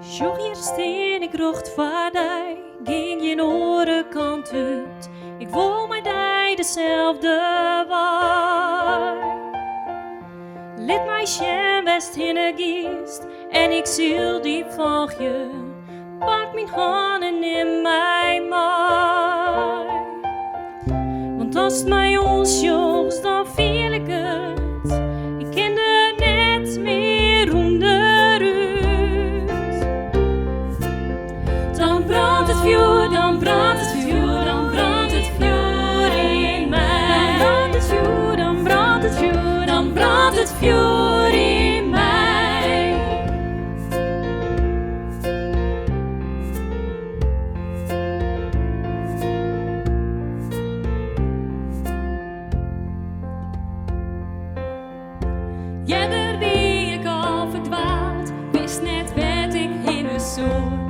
Sjoch hier steen ik rocht voor dij, ging je andere kant uit. Ik wil met dij dezelfde waai. Lid mij sjem best hinne giest en ik ziel die volg je. Pak mijn hand en neem mij mee. Want als het mij ons jocht, dan viel ik het. Ik kende net meer onderuit. Dan brandt het vuur, dan brandt het vuur, dan brandt het vuur in mij. Dan brandt het vuur, dan brandt het vuur, dan brandt het vuur in mij. Jeder wie ik al verdwaald, wist net wat ik in me zoek.